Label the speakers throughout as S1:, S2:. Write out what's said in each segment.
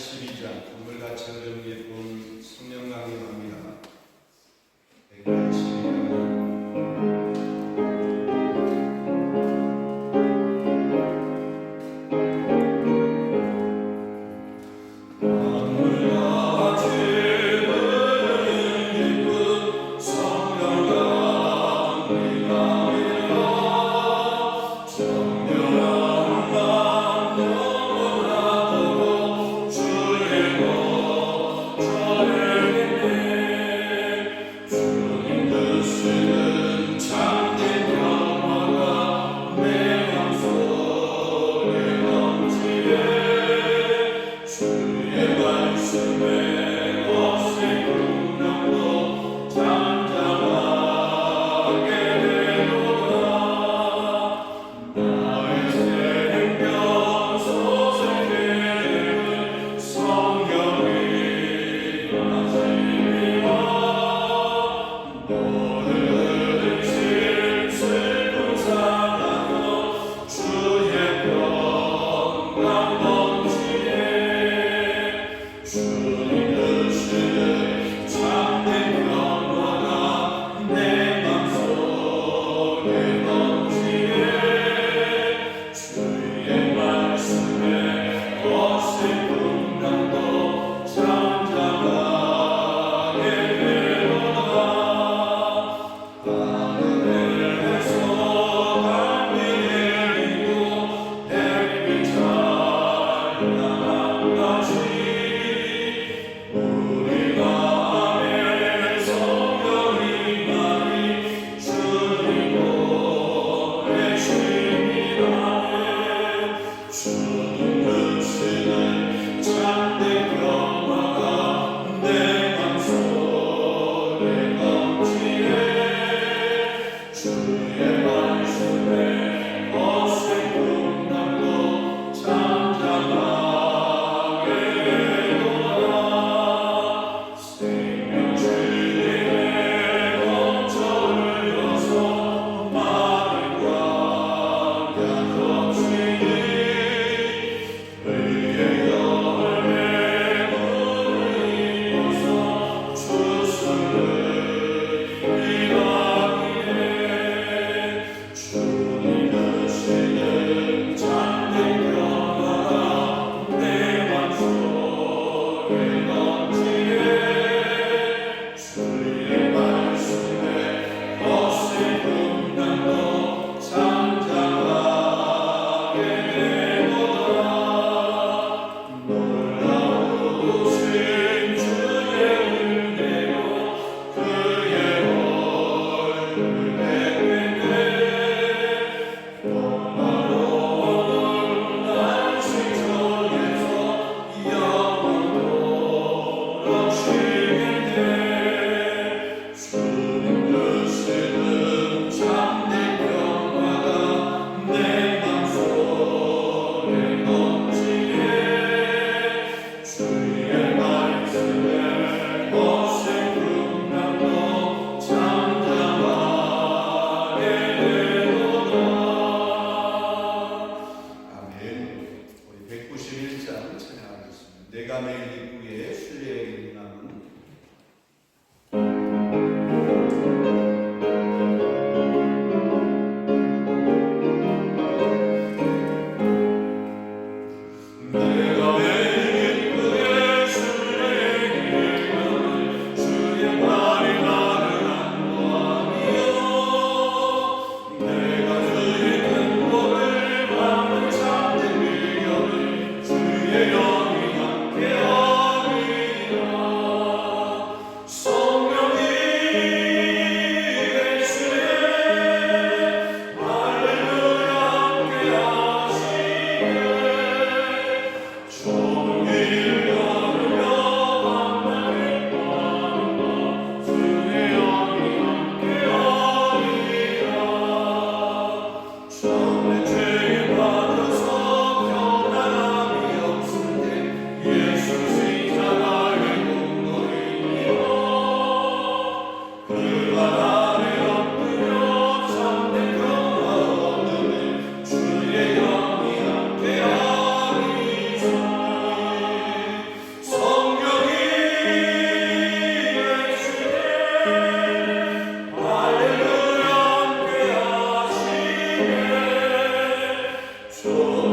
S1: 12장 건물같이 흐르는 예쁜 성령 강림합니다. 112장 내가 매일 입구에 순례의 남은
S2: 주의 영이 함께하리 그대를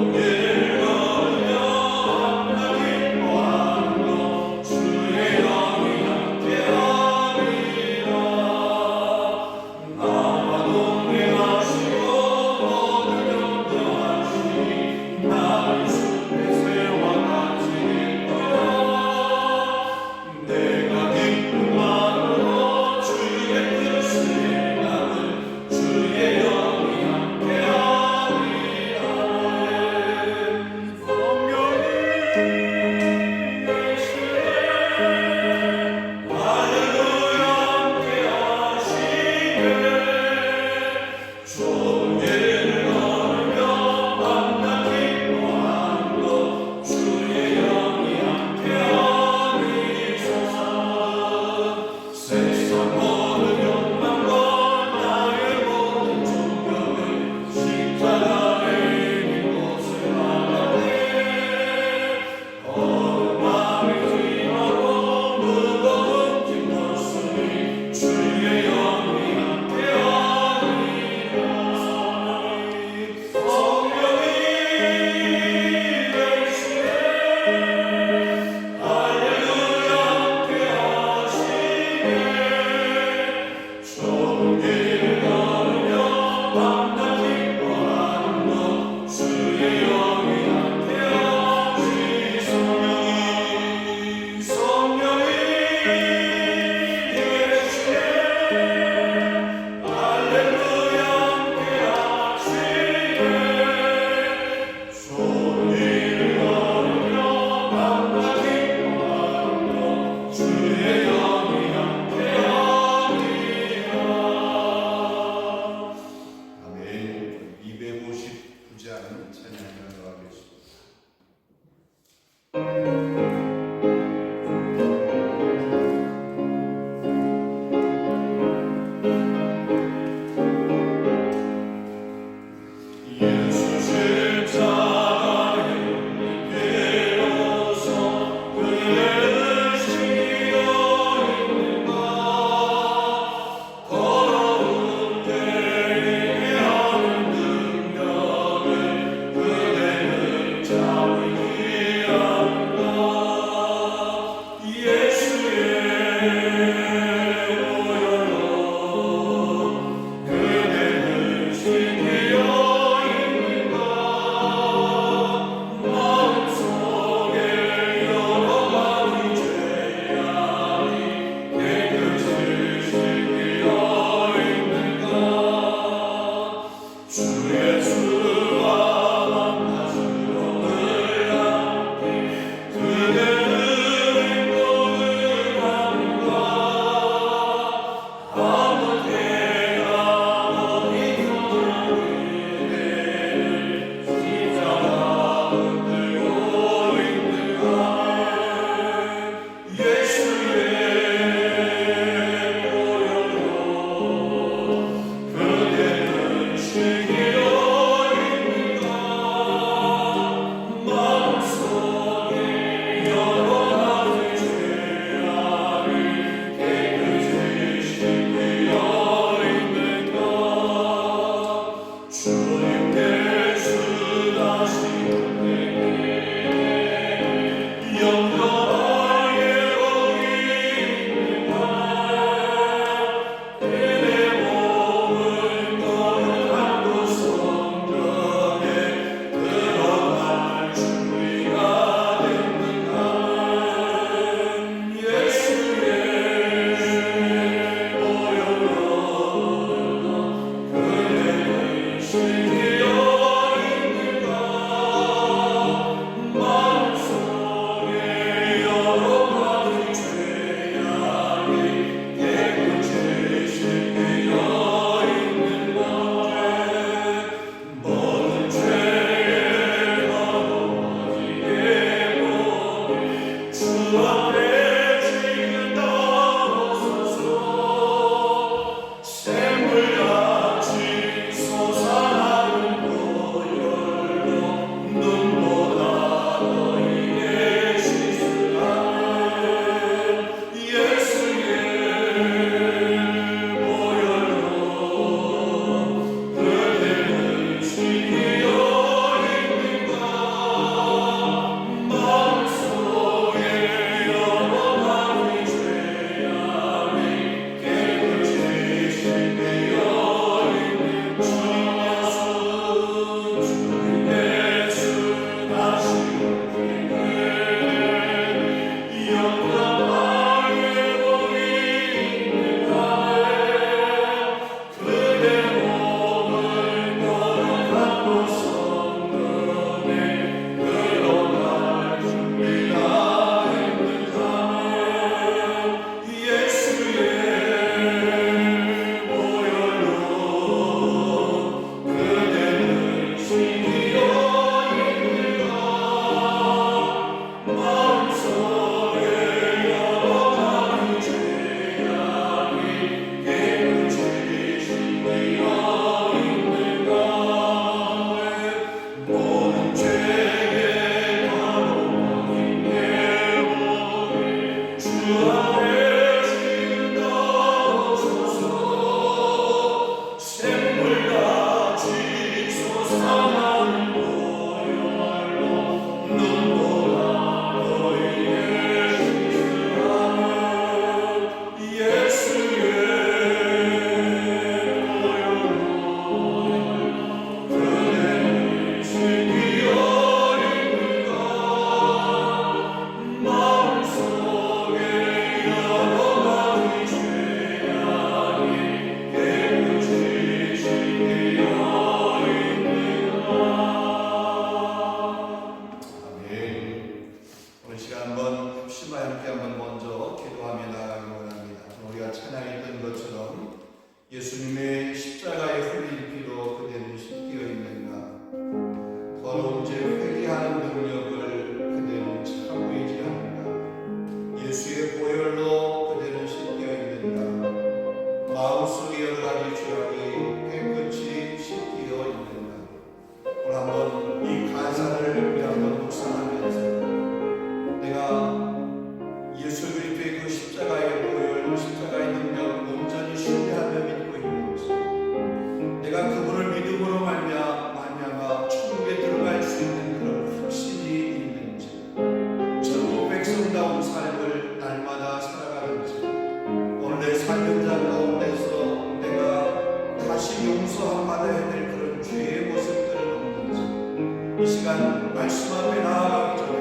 S2: 말씀 앞에 나아가기 전에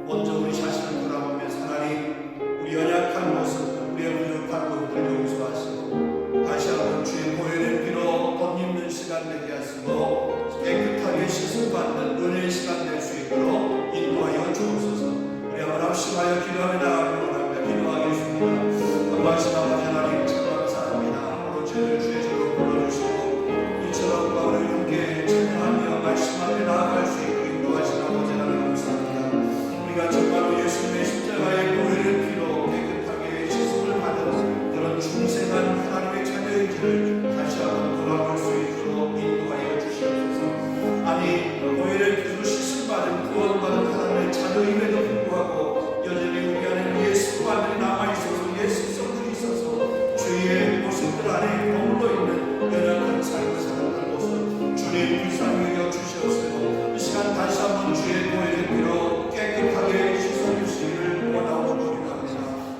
S2: 먼저 우리 자신을 돌아보면서 하나님, 우리 연약한 모습, 우리의 부족한 것들 용서하시고 다시 한번 주의 보혈의 피로 옷 입는 시간 되게 하시고 깨끗하게 씻음받는 은혜의 시간 될 수 있도록 인도하여 주옵소서. 우리 한번 합심하여 기도하며 나아가기 원합니다. 기도하겠습니다. 한번씩 아버지 하나님 참 감사합니다. 오늘 죄를 주의 죄로 불러주시고 이처럼 우리 함께 찬양하며 말씀 앞에 나아갈 수 있고 인도하신 아버지 하나님 감사합니다. 우리가 정말로 예수님의 십자가의 보혈의 피로 깨끗하게 씻음을 받은 그런 중생한 하나님의 자녀인지를 다시 한번 돌아볼 수 있도록 인도하여 주시옵소서. 아니 보혈의 피로 씻음 받은 구원받은 하나님의 자녀임에도 불구하고 여전히 우리 안에 예수 관들이 남아있어서 예수 성들이 있어서 주의 모습들 안에 머물러 있는 연약한 삶을 살아가는 모습 주님 불쌍히 여겨 주시옵소서. 이 시간 다시 한번 주의 보혈의 피로 깨끗하게 씻어주시기를 원하옵나이다.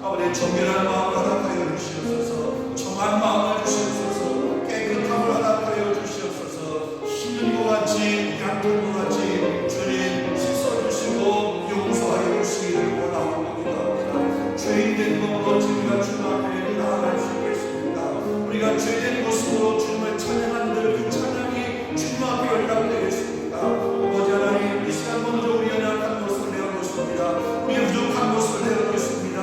S2: 아버지 정결한 마음을 허락하여 주시옵소서. 정한 마음을 주시옵소서. 깨끗함을 허락하여 주시옵소서. 힘든 것 같이 약한 것 같이 주님 씻어주시고 용서하여 주시기를 원하옵나이다. 죄인된 몸으로 우리가 주님 앞에 나아갈 수 있겠습니다. 우리가 죄된 모습으로 주님을 찬양하는 그 찬양이 주님 앞에 연락되겠습니다. 아버지 하나님, 이 시간 먼저 우리 연약한 모습을 내어놓습니다. 우리의 부족한 모습을 내어놓습니다.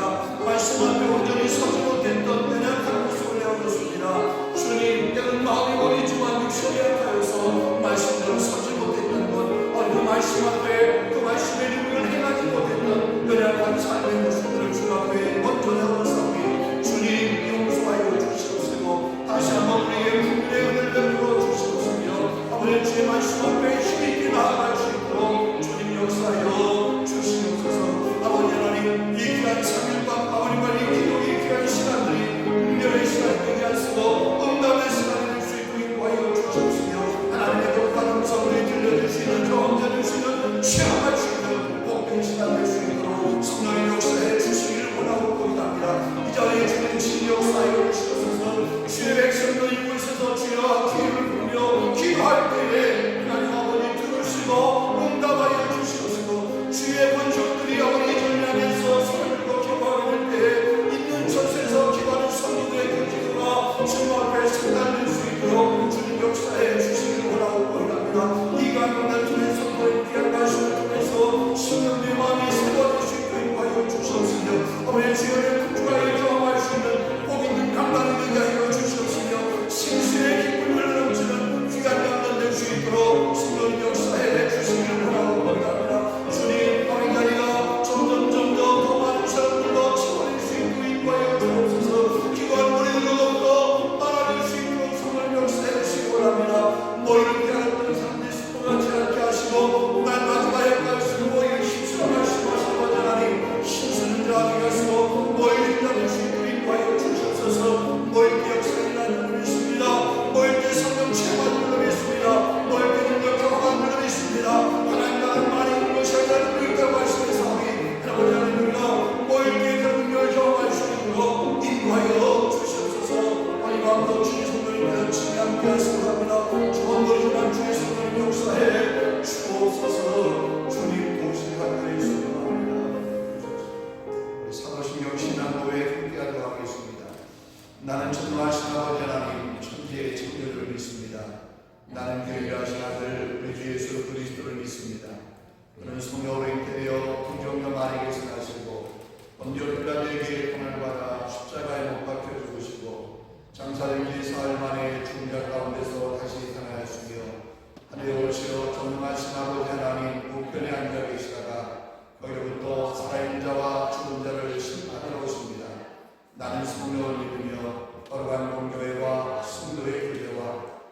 S2: 말씀 앞에 온전히 서지 못했던 연약한 모습을 내어놓습니다. 주님, 때는 마음이 어리지만 육신이 약하여서 말씀대로 서지 못했던 것, 그 말씀 앞에 그 말씀의 능력을 행하지 못했던 연약한 삶의 모습들을 주 앞에 먼저 내어놓사오니 주님 용서하여 주시옵시고 다시 한번 우리의 국민의 은혜를 베풀어 주시옵시며 아버지 주의 말씀 앞에 힘있게 나아갈 수 있도록 주님 역사하여 주시옵소서. 아버지 하나님, 이 귀한 3일밤 아버님과 이 기도 이 귀한 시간들이 은혜의 시간이 되게 하시고 응답의 시간이 될 수 있고 인도하여 주시옵시며 하나님의 독한 음성을 들려주시는 경험해 주시는 체험할 수 있는 복된 시간 될 수 있도록 성령의 역사에 주시기를 원하옵나이다. 이 자리에 주님 진 역사하여 주시옵소서. 주의 백성들 이곳에서 주여 기회를 부르며 기도할 때에 하나님 아버지 들으시고 응답하여 주시옵시고 주의 권속들이 아버지 전향에서 손을 들고 기도하게 될 때에 있는 곳에서 기도하는 성도들의 그 기도가 주님 앞에 상달될 수 있도록 주님 역사에 주시기를 원하옵나이다. 이 강건한 주의 성도의 귀한 말씀을 통해서 성령의 마음이 새로워질 수 있도록 인도하여 주시옵시며 아버지 주의 극주하여 경험할 수 있는 복 있는 강단이 되게 하여 주시옵시며 신실의 기쁨을 넘치는 귀한 강단 될 수 있도록 성령 역사에 주시기를 원하옵나이다. 주님, 아버지가 점점 더 많은 사람들과 채워낼 수 있도록 인도하여 주옵소서. 기도하는 우리들로부터 따라줄 수 있도록 성령 역사에 주시기 원합니다. 너희를 깨닫는 사람들이 스포하지 않게 하시고 날 마지막에 갈수록 너희를 힘쓰라 말씀하시고 하나님, 힘쓰는 자에게 하시고 너희를 인도할 수 있도록 인도하여 주시옵소서. 너희께 역사에 일하는 분이 있습니다. 너희께 성령 체험하는 분이 있습니다. 너희께 능력 경험하는 분이 있습니다. 하나님 나는 많이 있는 것이 아니라 능력이라고 말씀해서 아버지 하나님, 너희께 그 능력을 경험할 수 있도록 인도하여 주시옵소서. 아니 마음으로 주의 성령님께서 친히 함께 하시고 합니다. 주원거리지만 주의 성령님 역사에 주옵소서. 주님 도우시기 간절히 소원합니다. 사도신경 신앙고에 함께하도록 하겠습니다. 나는 전능하신 아버지 하나님 천지의 창조주를 믿습니다. 나는 교회하신 아들 우리 주 예수 그리스도를 믿습니다. 그는 성령으로 잉태되어 풍족녀 마리에게서 나시고 본디오 빌라도에게 고난을 받아 십자가에 못 박혀 죽으시고 장사된 지 사흘 만에 죽은 자 가운데서 다시 살아나셨으며 하늘에 오시어 전능하신 아버지 하나님 우편에 앉아 계시다가 거기로부터 살아있는 자와 죽은 자를 심판하러 오십니다. 나는 성령을 믿으며 거룩한 공교회와 성도의 교제와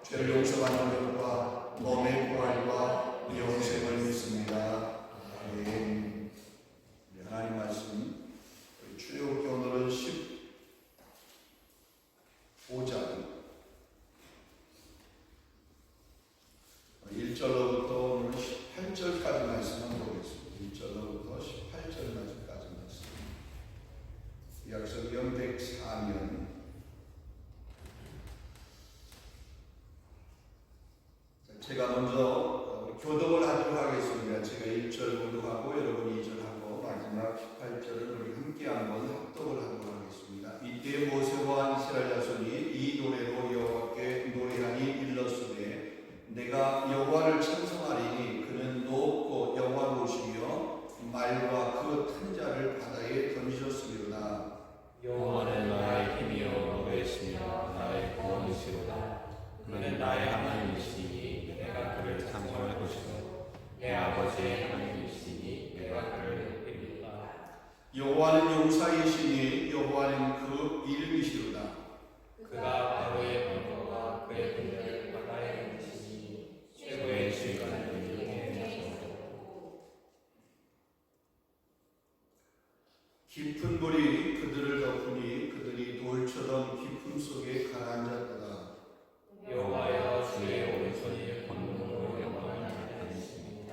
S2: 죄를 용서받는 것과 몸의 부활과 영생을 믿습니다. 아멘. 하나님 말씀 출애굽기 오늘은 15장 1절로부터 오늘 18절까지 말씀을 보겠습니다. 1절로부터 18절까지 말씀. 약속경 104년 제가 먼저 교독을 하도록 하겠습니다. 제가
S3: 하나님이시니 내가 그를 찬송할 것이고 내 아버지의 하나님이시니 내가 그를 높이리라.
S2: 여호와는 용사이시니 여호와는 그 이름이시로다.
S3: 그가 바로의 방법과 그의 분을 바다에 묻히니 최고의 주인은
S2: 깊은 물이 그들을 덮으니 그들이 돌처럼 깊음 속에 가라앉았다.
S3: 여호와여 주의 오른손이 권능으로 영광을 나타내십니다.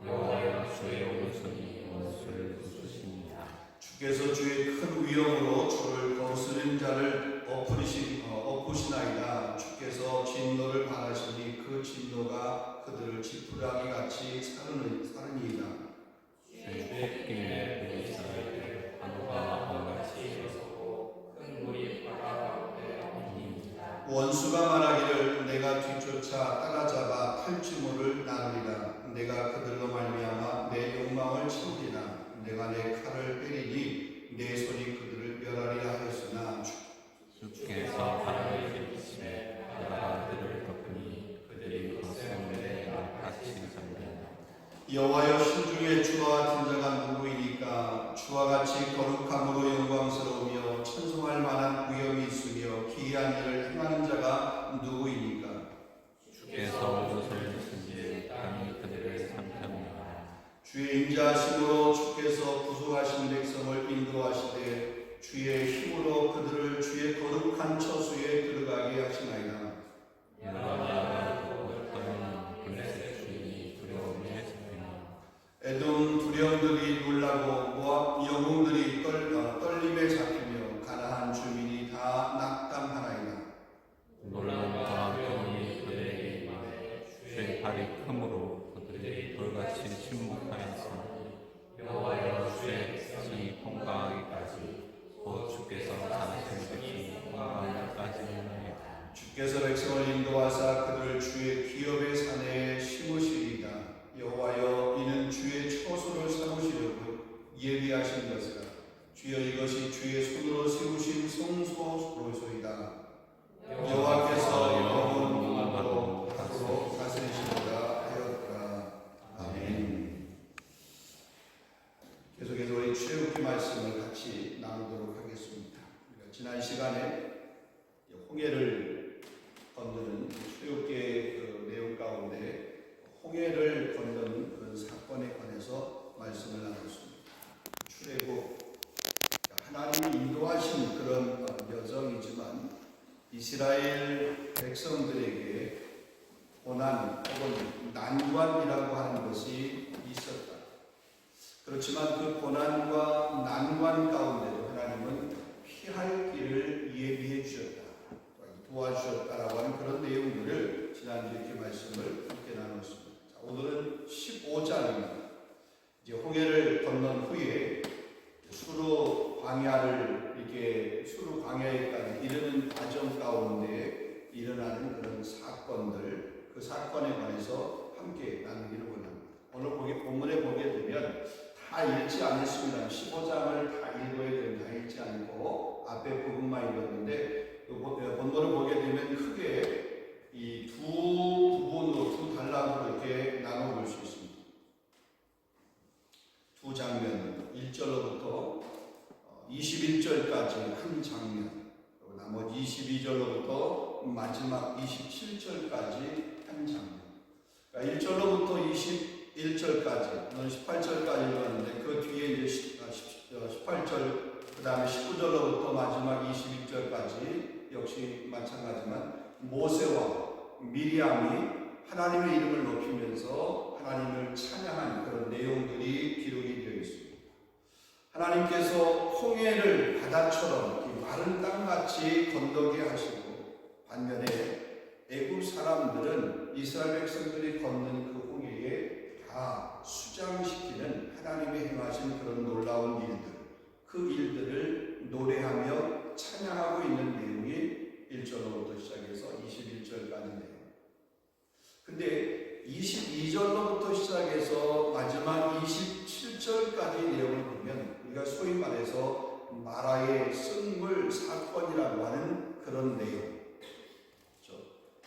S3: 여호와여 주의 오른손이 원수를 부수십니다.
S2: 주께서 주의 큰 위엄으로 주를 거스른 자를 엎으시나이다. 주께서 진노를 바라시니 그 진노가 그들을 지푸라기 같이 사르니이다.
S3: 주의 폭풍에 부딪히는 파도가 밤같이 일어서고 큰 물이 바다 가운데 엎입니다.
S2: 원수가 말하기를 내가 뒤쫓아 따라잡아 탈취물을 나누리라. 내가 그들로 말미암아 내 욕망을 채우리라. 내가 내 칼을 때리니 내 손이 그들을 멸하리라 하였으나
S3: 주께서 바람을 일으키시매 바다가 그들을 덮으니 그들이 거스름에 낙같이 잠든다.
S2: 여호와여 신중에 주와 같은 자가 누구이니까? 주와 같이 거룩함으로 영광스러우며 찬송할 만한 위엄이 있으며 기이한 일을 행하는 자가 누구이니까?
S3: 주께서 옷을 드신지 땅이 그들을 삼켰나이다.
S2: 주의 인자하심으로 주께서 구속하신 백성을 인도하시되 주의 힘으로 그들을 주의 거룩한 처소에 들어가게 하시나이다.
S3: 여호와가 떠는 블레셋 주인이 두려움에 잡히나.
S2: 에돔 두령들이 놀라고 모압 영웅들이 떨림에 잡히며 가나안 주민이 다 낙담하나이다.
S3: 놀람과 병이 그들에게 임하되 주의 발이 크므로 그들이 돌같이 침묵하였으니 여호와여 주의 백성이 통과하기까지 곧 주께서 자하신 백성이 통과하기까지 하나이다.
S2: 주께서 백성을 인도하사 그들을 주의 기업의 산에 심으시리이다. 여호와여 이는 주의 처소를 삼으시려고 예비하신 것이라. 주여 이것이 주의 손으로 세우신 성소로소이다. 여호와께서 영원 무궁하고 앞으로 다스리시리라 하였다. 아멘. 계속해서 우리 출애굽기 말씀을 같이 나누도록 하겠습니다. 지난 시간에 홍해를 건너는 출애굽기의 그 내용 가운데 홍해를 건너는 그런 사건에 관해서 말씀을 나눴습니다. 출애굽, 하나님이 인도하신 그런 여정이지만 이스라엘 백성들에게 고난 혹은 난관이라고 하는 것이 있었다. 그렇지만 그 고난과 난관 가운데도 하나님은 피할 길을 예비해 주셨다, 도와주셨다라고 하는 그런 내용들을 지난주에 이렇게 말씀을 함께 나눴습니다. 자, 오늘은 15장입니다. 이제 홍해를 건넌 후에 수르 광야를 이렇게 수르 광야에까지 이르는 과정 가운데 일어나는 그런 사건들, 그 사건에 관해서 함께 나누기를 원합니다. 오늘 본문에 보게 되면 다 읽지 않았습니다. 15장을 다 읽어야 되는, 다 읽지 않고 앞에 부분만 읽었는데 본문을 보게 되면 크게 이 두 부분으로, 두 단락으로 이렇게 나눠볼 수 있습니다. 두 장면, 1절로부터 21절까지 한 장면, 그리고 나머지 22절로부터 마지막 27절까지 한 장면. 그러니까 1절로부터 21절까지, 오늘 18절까지 읽었는데 그 뒤에 이제 18절, 그 다음에 19절로부터 마지막 21절까지 역시 마찬가지만 모세와 미리암이 하나님의 이름을 높이면서 하나님을 찬양한 그런 내용들이 기록이 되어 있습니다. 하나님께서 홍해를 바다처럼 마른 땅같이 건너게 하시고 반면에 애굽 사람들은 이스라엘 백성들이 걷는 그 홍해에 다 수장시키는 하나님의 행하신 그런 놀라운 일들, 그 일들을 노래하며 찬양하고 있는 내용이 1절로부터 시작해서 21절까지인데요. 근데 22절로부터 시작해서 마지막 27절까지 내용을 보면 우리가 소위 말해서 마라의 쓴물 사건이라고 하는 그런 내용, 그렇죠?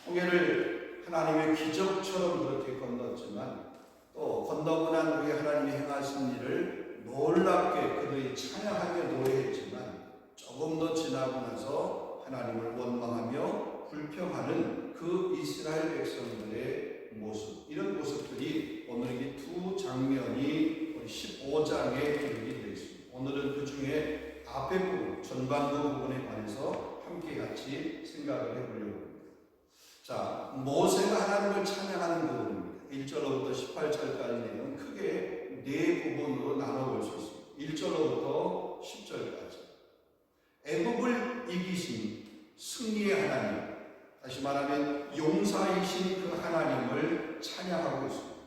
S2: 홍해를 하나님의 기적처럼 그렇게 건넜지만 또 건너고 난 후에 하나님이 행하신 일을 놀랍게 그들이 찬양하며 노래했지만 조금 더 지나고 나서 하나님을 원망하며 불평하는 그 이스라엘 백성들의 모습, 이런 모습들이 오늘 이 두 장면이 우리 15장에 기록이 되어 있습니다. 오늘은 그 중에 앞에 부분, 전반부 부분에 관해서 함께 같이 생각을 해보려고 합니다. 자, 모세가 하나님을 찬양하는 부분입니다. 1절로부터 18절까지 내용 크게 네 부분으로 나눠볼 수 있습니다. 1절로부터 10절까지. 애굽을 이기신 승리의 하나님, 다시 말하면 용사이신 그 하나님을 찬양하고 있습니다.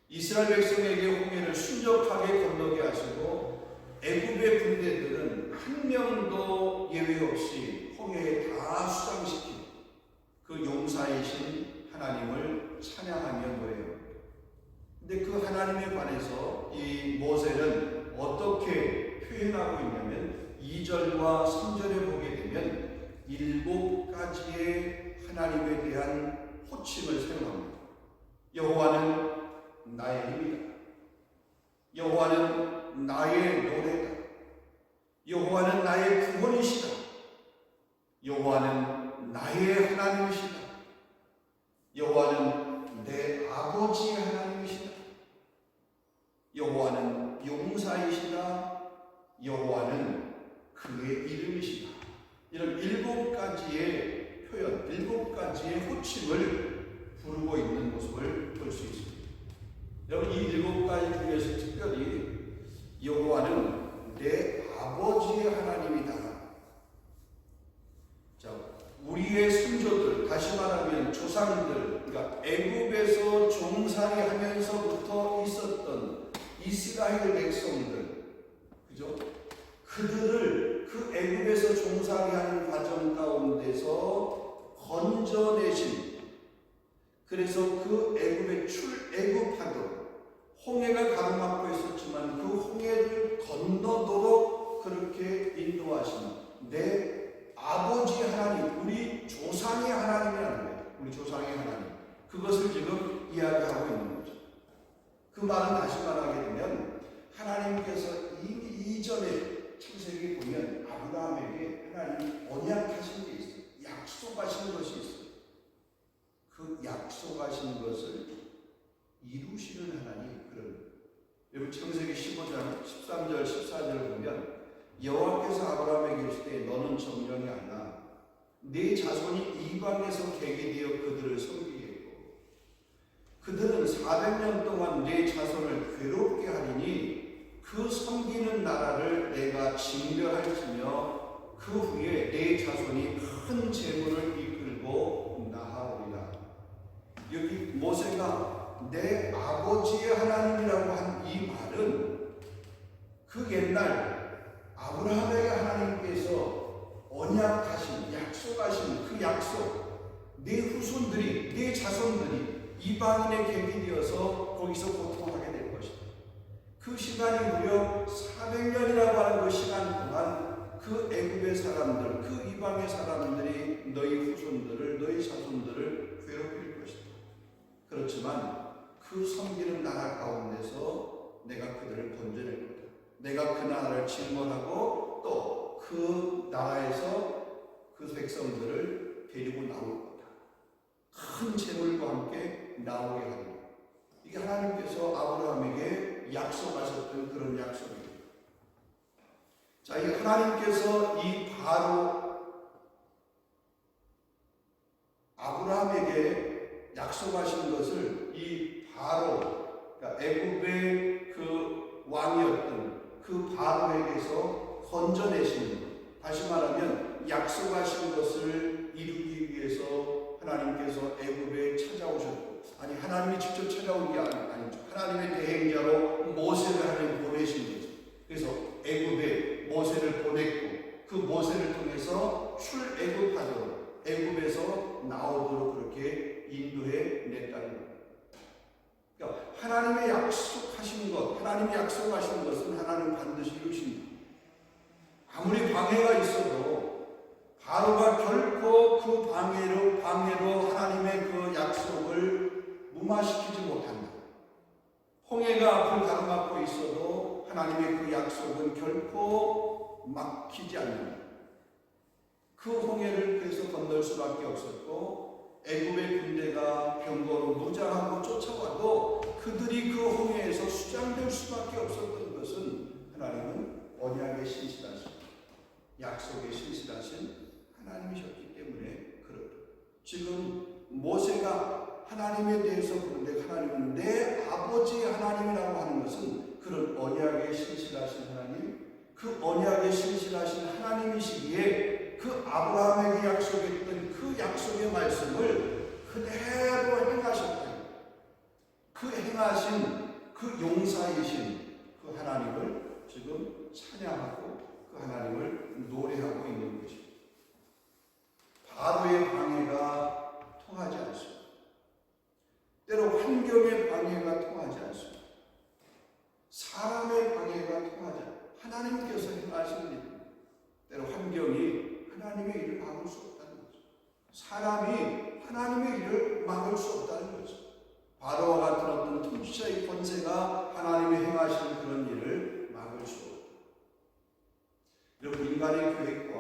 S2: 이스라엘 백성에게 홍해를 순적하게 건너게 하시고 애굽의 군대들은 한 명도 예외 없이 홍해에 다 수장시킨 그 용사이신 하나님을 찬양하며 노래합니다. 근데 그 하나님에 관해서 이 모세는 어떻게 표현하고 있냐면 2절과 3절에 보게 되면 7가지의 하나님에 대한 호칭을 사용합니다. 여호와는 나의 힘이다. 여호와는 나의 노래다. 여호와는 나의 구원이시다. 여호와는 나의 하나님이시다. 여호와는 내 아버지의 하나님이시다. 여호와는 용사이시다. 여호와는 그의 이름이시다. 이런 7가지의 표현, 7가지의 호칭을 부르고 있는 모습을 볼 수 있습니다. 여러분, 이 7가지 중에서 특별히 여호와는 내 아버지의 하나님이다. 자, 우리의 선조들, 다시 말하면 조상들, 그러니까 애굽에서 종살이 하면서부터 있었던 이스라엘 백성들, 그죠? 그들을 그 애굽에서 종살이하는 과정 가운데서 건져내신, 그래서 그 애굽에 출애굽하도록 홍해가 가로막고 있었지만 그 홍해를 건너도록 그렇게 인도하신 내 아버지 하나님, 우리 조상의 하나님이라는 거예요. 우리 조상의 하나님. 그것을 지금 이야기하고 있는 거죠. 그 말은 다시 말하게 되면 하나님께서 이미 이전에 창세기 보면 아브라함에게 하나님이 언약하신 게 있어요. 약속하신 것이 있어요. 그 약속하신 것을 이루시는 하나님, 그런. 여러분, 창세기 15장 13절 14절을 보면 여호와께서 아브라함에게 이르시되 너는 정령이 아니라 네 자손이 이방에서 개게 되어 그들을 섬기겠고 그들은 400년 동안 네 자손을 괴롭게 하리니 그 섬기는 나라를 내가 징별할지며 그 후에 네 자손이 큰 재물을 이끌고 나아오리라. 여기 모세가 내 아버지의 하나님이라고 한 이 말은 그 옛날 아브라함에게 하나님께서 언약하신, 약속하신 그 약속, 내 후손들이, 내 자손들이 이방인의 객이 되어서 거기서 고통하게 될 것이다. 그 시간이 무려 400년이라고 하는 그 시간 동안 그 애굽의 사람들, 그 이방의 사람들이 너희 후손들을, 너희 자손들을 괴롭힐 것이다. 그렇지만 그 섬기는 나라 가운데서 내가 그들을 건져낼 거다. 내가 그 나라를 질문하고 또 그 나라에서 그 백성들을 데리고 나올 거다. 큰 재물과 함께 나오게 하리라. 이게 하나님께서 아브라함에게 약속하셨던 그런 약속입니다. 자, 이 하나님께서 이 바로 아브라함에게 약속하신 것을 이 바로, 그러니까 애굽의 그 왕이었던 그 바로에게서 건져내시는 것. 다시 말하면 약속하신 것을 이루기 위해서 하나님께서 애굽에 찾아오셨고, 아니 하나님이 직접 찾아온 게 아니죠. 하나님의 대행자로 모세를 하나님 보내신 거죠. 그래서 애굽에 모세를 보냈고 그 모세를 통해서 출애굽하도록, 애굽에서 나오도록 그렇게 인도해 냈다는 겁니다. 그러니까 하나님의 약속하신 것, 하나님이 약속하신 것은 하나님 반드시 이루십니다. 아무리 방해가 있어도 바로가 결코 그 방해로 하나님의 그 약속을 무마시키지 못한다. 홍해가 앞을 가로막고 있어도 하나님의 그 약속은 결코 막히지 않는다. 그 홍해를 그래서 건널 수밖에 없었고 애굽의 군대가 병거로 무장하고 쫓아와도 그들이 그 홍해에서 수장될 수밖에 없었던 것은 하나님은 언약의 신실하신, 약속의 신실하신 하나님이셨기 때문에 그렇다. 지금 모세가 하나님에 대해서 부르는데 하나님은 내 아버지 하나님이라고 하는 것은 그런 언약의 신실하신 하나님, 그 언약의 신실하신 하나님이시기에 그 아브라함에게 약속했던 그 약속의 말씀을 그대로 행하셨다. 그 행하신 그 용사이신 그 하나님을 지금 찬양하고 그 하나님을 노래하고 있는 것입니다. 바로의 방해가 통하지 않습니다. 때로 환경의 방해가 통하지 않습니다. 사람의 방해가 통하지 않습니다. 하나님께서 행하시는 일, 때로 환경이 하나님의 일을 막을 수 없다는 거죠. 사람이 하나님의 일을 막을 수 없다는 거죠. 바로와 같은 어떤 통치자의 권세가 하나님이 행하시는 그런 일을 막을 수 없다. 여러분, 인간의 계획과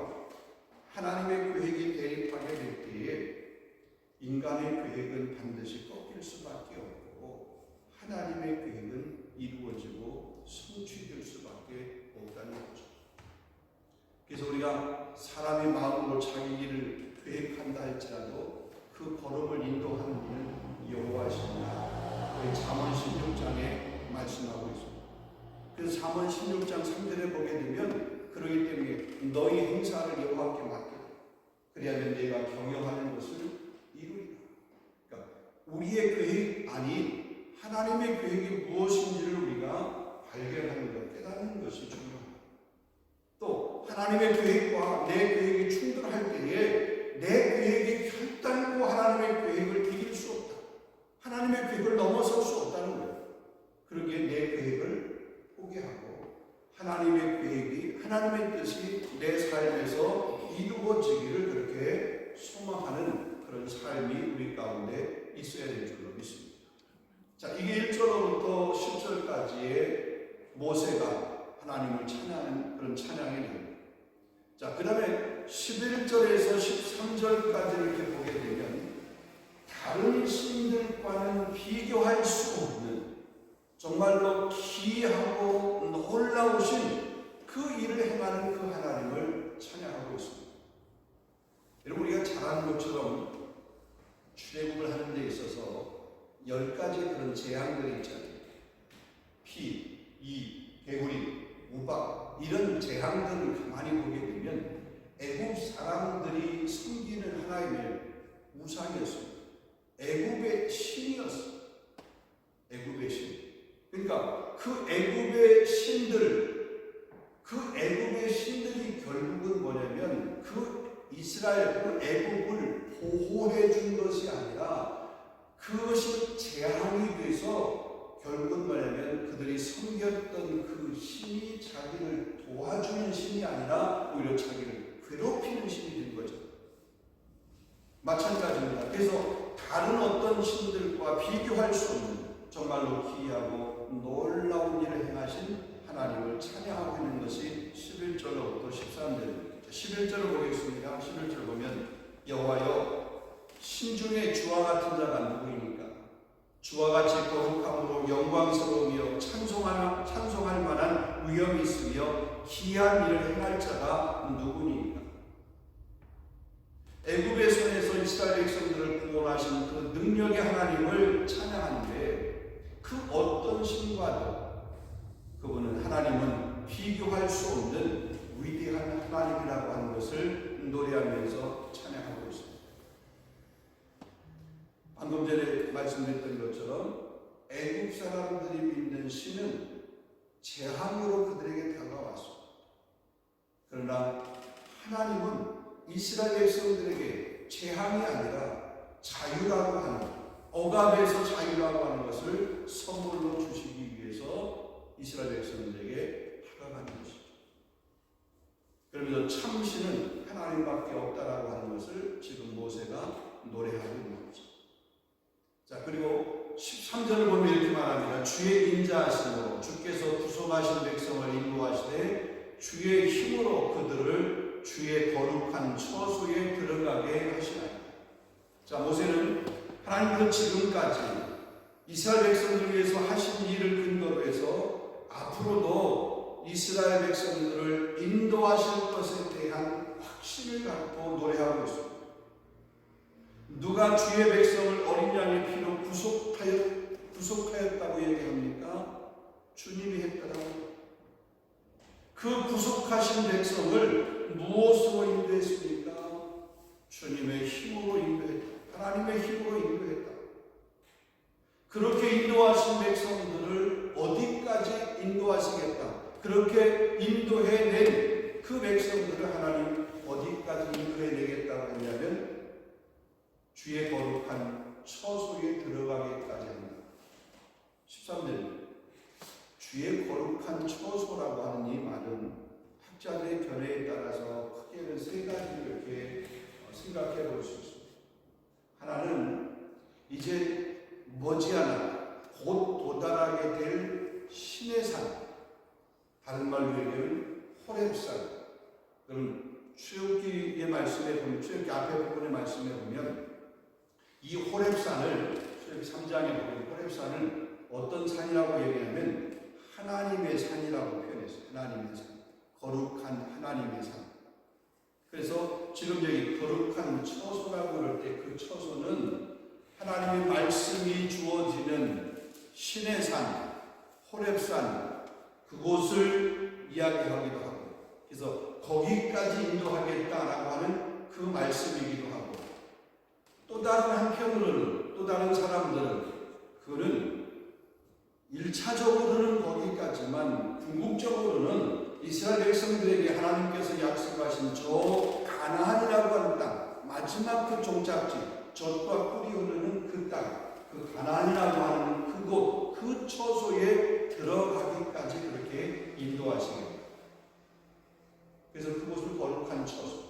S2: 하나님의 계획이 대립하게 될 때에 인간의 계획은 반드시 꺾일 수밖에 없고 하나님의 계획은 이루어지고 성취될 수밖에 없다는 거죠. 그래서 우리가 사람의 마음으로 자기 일을 계획한다 할지라도 그 걸음을 인도하는 이는 여호와시니라. 우리 잠언 16장에 말씀하고 있습니다. 그래서 잠언 16장 3절에 보게 되면 그러기 때문에 너희 행사를 여호와께 맡기라. 그리하면 내가 경영하는 것을 이루리라. 그러니까 우리의 계획 아닌 하나님의 계획이 무엇인지를 우리가 발견하는 것, 깨닫는 것이 중요합니다. 또 하나님의 계획과 내 계획이 충돌할 때에 내 계획이 결단코 하나님의 계획을 이길 수 없다. 하나님의 계획을 넘어설 수 없다는 거예요. 그러기에 내 계획을 포기하고 하나님의 계획이, 하나님의 뜻이 내 삶에서 이루어지기를 그렇게 소망하는 그런 삶이 우리 가운데 있어야 될 줄로 믿습니다. 자, 이게 1절로부터 10절까지의 모세가 하나님을 찬양하는 그런 찬양의 내용. 자, 그 다음에 11절에서 13절까지 이렇게 보게 되면 다른 신들과는 비교할 수 없는 정말로 기이하고 놀라우신 그 일을 행하는 그 하나님을 찬양하고 있습니다. 여러분, 우리가 잘 아는 것처럼 출애굽을 하는 데 있어서 10가지 그런 재앙들이 있잖아요. 피, 이, 개구리, 우박, 이런 재앙들을 가만히 보게 되면 애굽 사람들이 섬기는 하나님의 우상이었습니다. 애굽의 신이었습니다. 애굽의 신. 그러니까 그 애굽의 신들이 결국은 뭐냐면 그 이스라엘, 그 애굽을 보호해 준 것이 아니라 그것이 재앙이 돼서 결국은 뭐냐면 그들이 섬겼던 그 신이 자기를 도와주는 신이 아니라 오히려 자기를 괴롭히는 신이 된 거죠. 마찬가지입니다. 그래서 다른 어떤 신들과 비교할 수 없는 정말로 기이하고 놀라운 일을 행하신 하나님을 찬양하고 있는 것이 11절로부터 13절입니다. 11절을 보겠습니다. 11절 보면 여호와여, 신중에 주와 같은 자가 누구입니까? 주와 같이 거룩함으로 영광스러우며 찬송할 만한 위엄이 있으며 기이한 일을 행할 자가 누구니까? 애굽의 손에서 이스라엘 백성들을 구원하신 그 능력의 하나님을 찬양하는데 그 어떤 신과도 그분은, 하나님은 비교할 수 없는 위대한 하나님이라고 하는 것을 노래하면서 찬양하고 있습니다. 방금 전에 말씀드렸던 것처럼 애굽 사람들이 믿는 신은 재앙으로 그들에게 다가왔습니다. 그러나 하나님은 이스라엘 백성들에게 재앙이 아니라 자유라고 하는, 억압에서 자유라고 하는 것을 선물로 주시기 위해서 이스라엘 백성들에게 다가가는 것이죠. 그러면서 참신은 하나님 하나님밖에 없다라고 하는 것을 지금 모세가 노래하고 있는 거죠. 자, 그리고 13절을 보면 이렇게 말합니다. 주의 인자하심으로 주께서 구속하신 백성을 인도하시되 주의 힘으로 그들을 주의 거룩한 처소에 들어가게 하시나이다. 자, 모세는 하나님께서 지금까지 이스라엘 백성들을 위해서 하신 일을 근거로 해서 앞으로도 이스라엘 백성들을 인도하실 것에 대한 확신을 갖고 노래하고 있습니다. 누가 주의 백성을 어린 양의 피로 구속하였다고 얘기합니까? 주님이 했더라고요. 그 구속하신 백성을 무엇으로 인도했습니까? 주님의 힘으로 인도했다. 하나님의 힘으로 인도했다. 그렇게 인도하신 백성들을 어디까지 인도하시겠다. 그렇게 인도해낸 그 백성들을 하나님 어디까지 인도해내겠다고 했냐면 주의 거룩한 처소에 들어가기까지 합니다. 13절 주의 거룩한 처소라고 하는 이 말은 학자들의 견해에 따라서 크게는 세 가지를 이렇게 생각해 볼 수 있습니다. 하나는 이제 머지않아 곧 도달하게 될 신의 산, 다른 말로 얘기하면 호렙산. 그럼 출애굽기의 말씀에 보면, 출애굽기 앞에 부분의 말씀에 보면 이 호렙산을, 출애굽기 3장에 보면 호렙산을 어떤 산이라고 얘기하면 하나님의 산이라고 표현했어요. 하나님의 산, 거룩한 하나님의 산. 그래서 지금 여기 거룩한 처소라고 그럴 때 그 처소는 하나님의 말씀이 주어지는 신의 산, 호렙산, 그곳을 이야기하기도 하고, 그래서 거기까지 인도하겠다라고 하는 그 말씀이기도 하고, 또 다른 한편으로는, 또 다른 사람들은 그는 1차적으로는 거기까지만 궁극적으로는 이스라엘 백성들에게 하나님께서 약속하신 저 가나안이라고 하는 땅, 마지막 그 종착지, 젖과 꿀이 흐르는 그 땅, 그 가나안이라고 하는 그곳, 그 처소에 들어가기까지 그렇게 인도하시겠다. 그래서 그곳을 거룩한 처소.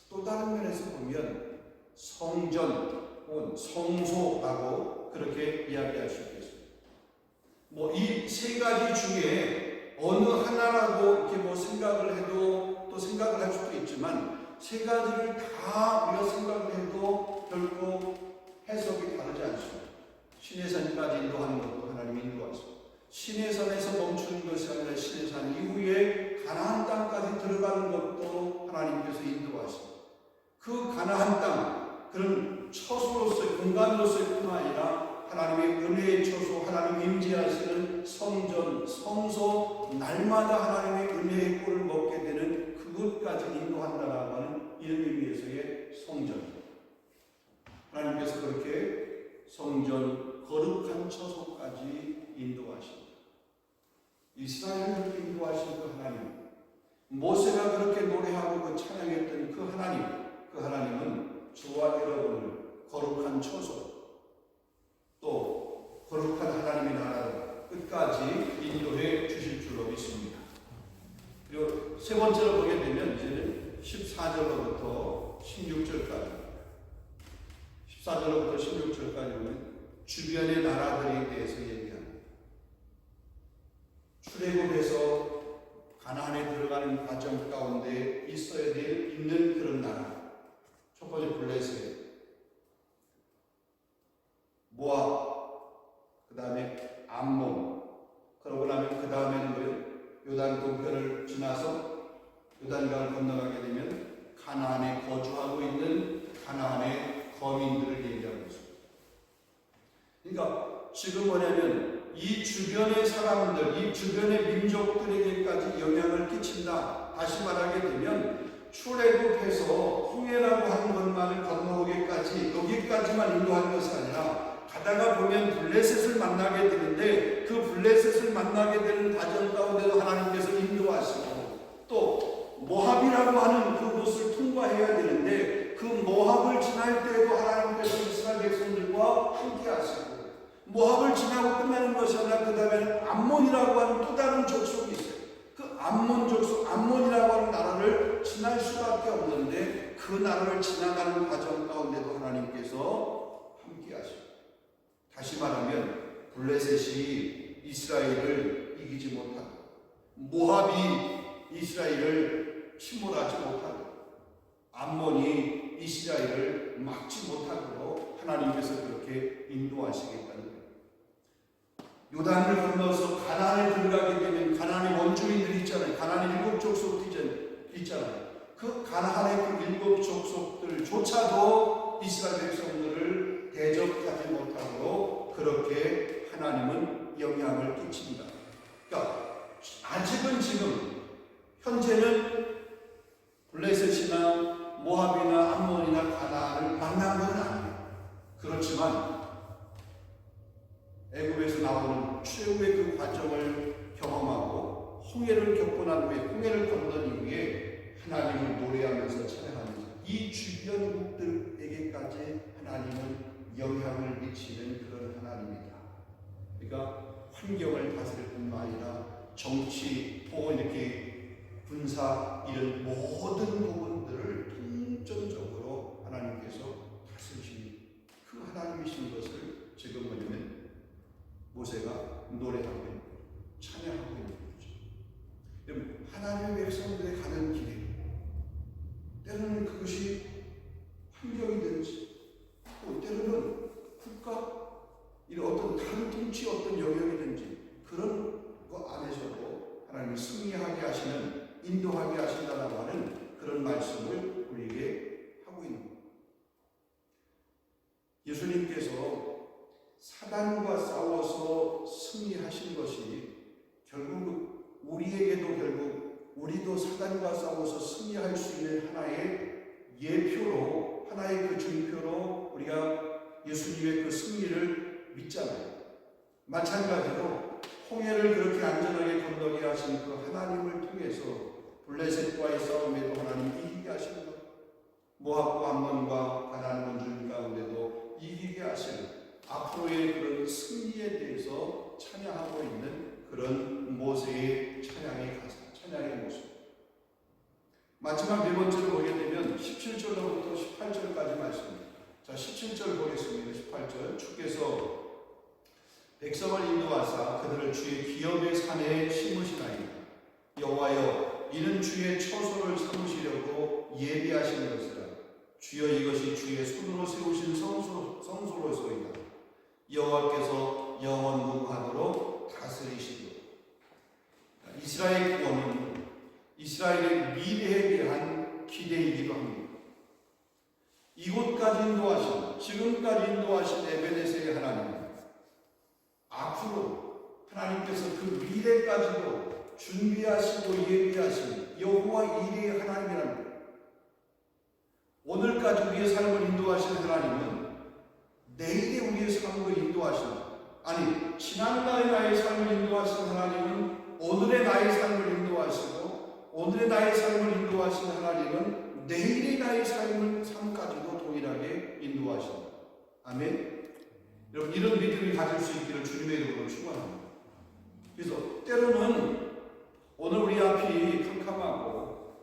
S2: 또 다른 면에서 보면 성전 혹은 성소라고 그렇게 이야기할 수 있겠습니다. 이 세 가지 중에 어느 하나라고 이렇게 생각을 해도 또 생각을 할 수도 있지만 세 가지를 다 우리가 생각을 해도 결코 해석이 다르지 않습니다. 신의 산까지 인도하는 것도 하나님이 인도하십니다. 신의 산에서 멈추는 것이 아니라 신의 산 이후에 가나안 땅까지 들어가는 것도 하나님께서 인도하십니다. 그 가나안 땅, 그런 처소로서의 공간으로서의 뿐만 아니라 하나님의 은혜의 처소, 하나님이 임재하시는 성전, 성소, 날마다 하나님의 은혜의 꼴을 먹게 되는 그것까지 인도한다라고 하는 이런 의미에서의 성전. 하나님께서 그렇게 성전, 거룩한 처소까지 인도하십니다. 이스라엘을 그렇게 인도하신 그 하나님, 모세가 그렇게 노래하고 그 찬양했던 그 하나님은 저와 여러분을 거룩한 처소, 또 거룩한 하나님의 나라로 끝까지 인도해 주실 줄로 믿습니다. 그리고 세 번째로 보게 되면 이제는 14절로부터 16절까지 14절로부터 16절까지 보면 주변의 나라들에 대해서 얘기합니다. 출애굽에서 가나안에 들어가는 과정 가운데 있어야 될 있는 그런 나라. 첫 번째 블레셋, 모압, 그 다음에 암몬, 그러고 나면 그 다음에는 요단 동편을 지나서 요단강을 건너가게 되면 가나안에 거주하고 있는 가나안의 거민들을 얘기하고 있습니다. 그러니까 지금 뭐냐면 이 주변의 사람들, 이 주변의 민족들에게까지 영향을 끼친다. 다시 말하게 되면 출애굽해서 홍해라고 하는 것만을 건너오기까지 여기까지만 인도하는 것이 아니라 가다가 보면 블레셋을 만나게 되는데 그 블레셋을 만나게 되는 과정 가운데도 하나님께서 인도하시고 또 모압이라고 하는 그곳을 통과해야 되는데 그 모압을 지날 때에도 하나님께서 이스라엘 백성들과 함께 하시고 모압을 지나고 끝나는 것이 아니라 그 다음에는 암몬이라고 하는 또 다른 족속이 있어요. 그 암몬 족속, 암몬이라고 하는 나라를 지날 수밖에 없는데 그 나라를 지나가는 과정 가운데도 하나님께서 함께 하시고, 다시 말하면 블레셋이 이스라엘을 이기지 못하고 모압이 이스라엘을 침몰하지 못하고 암몬이 이스라엘을 막지 못하도록 하나님께서 그렇게 인도하시겠다는 거예요. 요단을 건너서 가나안에 들어가게 되면 가나안의 원주민들이 있잖아요. 가나안의 7 족속들이 있잖아요. 그 가나안의 그 7 족속들조차도 이스라엘 백성들을 대적하지 못하도록 그렇게 하나님은 영향을 끼칩니다. 그러니까 아직은 지금 현재는 블레셋이나 모압이나 암몬이나 가나안을 만난 건 아니에요. 그렇지만 애굽에서 나오는 최후의 그 과정을 경험하고 홍해를 겪고 난 후에 홍해를 건넌 이후에 하나님을 노래하면서 찬양하면서 이 주변국들에게까지 하나님은 영향을 미치는 그런 하나님이다. 그러니까 환경을 다스릴 뿐만 아니라 정치 혹은 이렇게 군사 이런 모든 부분들을 통전적으로 하나님께서 다스리시는 그 하나님이신 것을 지금 뭐냐면 모세가 노래하고 있는 거죠. 찬양하고 있는 거죠. 하나님의 백성들의 가는 길에 때로는 그것이 환경이든지 또 때로는 국가 이런 어떤 다른 통치 어떤 영역이든지 그런 것 안에서도 하나님이 승리하게 하시는 인도하게 하신다라고 하는 그런 말씀을 우리에게 하고 있는 겁니다. 예수님께서 사단과 싸워서 승리하신 것이 결국 우리에게도 결국 우리도 사단과 싸워서 승리할 수 있는 하나의 예표로 하나의 그 증표로 우리가 예수님의 그 승리를 믿잖아요. 마찬가지로 홍해를 그렇게 안전하게 건너게 하신 그 하나님을 통해서 블레셋과의 싸움에도 하나님 이기게 하시는 것, 모압과 암몬과 가나안 원주민 가운데도 이기게 하시는 앞으로의 그런 승리에 대해서 찬양하고 있는 그런 모세의 찬양의 가사, 찬양의 모습. 마지막 네 번째로 보게 되면 17절로부터 18절까지 말씀입니다. 자, 17절 보겠습니다. 18절. 주께서 백성을 인도하사 그들을 주의 기업의 산에 심으시나이다. 여호와여, 이는 주의 처소를 삼으시려고 예비하신 것이라. 주여, 이것이 주의 손으로 세우신 성소로소이다. 여호와께서 영원무하도록 다스리시고. 이스라엘 구원은 이스라엘의 미래에 대한 기대이기도 합니다. 이곳까지 인도하신, 지금까지 인도하신 에베네셀의 하나님은 앞으로 하나님께서 그 미래까지도 준비하시고 예비하신 여호와 이레의 하나님이라는 거예요. 오늘까지 우리의 삶을 인도하시는 하나님은 내일의 우리의 삶을 인도하시는, 아니 지난날의 나의 삶을 인도하시는 하나님은 오늘의 나의 삶을 인도하시고, 오늘의 나의 삶을 인도하시는 하나님은 내일의 나의 삶까지도 동일하게 인도하신다. 아멘. 여러분, 이런 믿음이 가질 수 있기를 주님의 이름으로 축원합니다. 그래서 때로는 오늘 우리 앞이 캄캄하고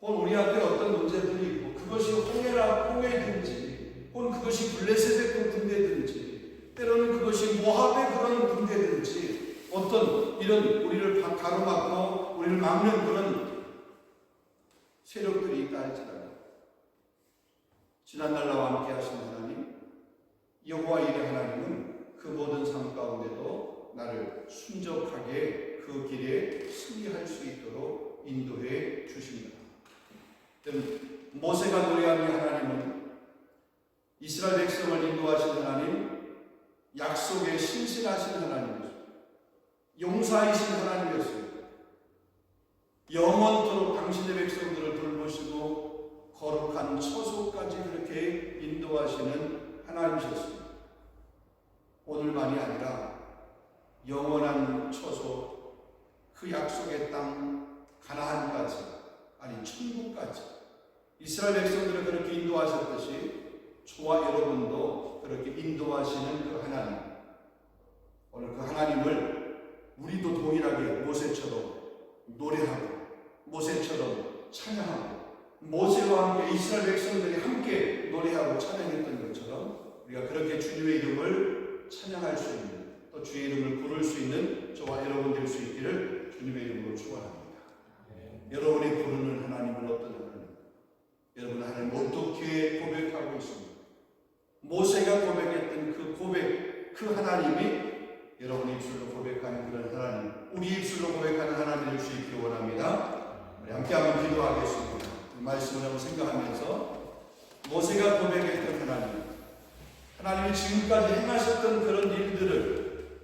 S2: 혹은 우리 앞에 어떤 문제들이 있고 그것이 홍해든지 혹은 그것이 블레셋의 그 군대든지 때로는 그것이 모압의 그런 군대든지 어떤 이런 우리를 가로막고 우리를 막는 그런 세력들이 있다 할지라도 지난날 나와 함께 하신 하나님 여호와 이레 하나님은 그 모든 삶 가운데도 나를 순적하게 그 길에 승리할 수 있도록 인도해 주십니다. 모세가 노래하는 하나님은 이스라엘 백성을 인도하신 하나님, 약속에 신실하신 하나님이었습니다. 용사이신 하나님이었습니다. 영원토록 당신의 백성들을 돌보시고 거룩한 처소까지 그렇게 인도하시는 하나님이셨습니다. 오늘만이 아니라 영원한 처소, 그 약속의 땅 가나안까지, 아니 천국까지 이스라엘 백성들을 그렇게 인도하셨듯이 저와 여러분도 그렇게 인도하시는 그 하나님, 오늘 그 하나님을 우리도 동일하게 모세처럼 노래하고 모세처럼 찬양하고 모세와 함께 이스라엘 백성들이 함께 노래하고 찬양했던 것처럼 우리가 그렇게 주님의 이름을 찬양할 수 있는, 또 주의 이름을 부를 수 있는 저와 여러분 될 수 있기를 주님의 이름으로 축원합니다. 여러분이 부르는 하나님은 어떤 하나님? 여러분 하나님 어떻게 고백하고 있습니까? 모세가 고백했던 그 고백, 그 하나님이 여러분 입술로 고백하는 그런 하나님, 우리 입술로 고백하는 하나님을 될 수 있기를 원합니다. 우리 함께 한번 기도하겠습니다. 이 말씀을 한번 생각하면서 모세가 고백했던 하나님이 지금까지 행하셨던 그런 일들을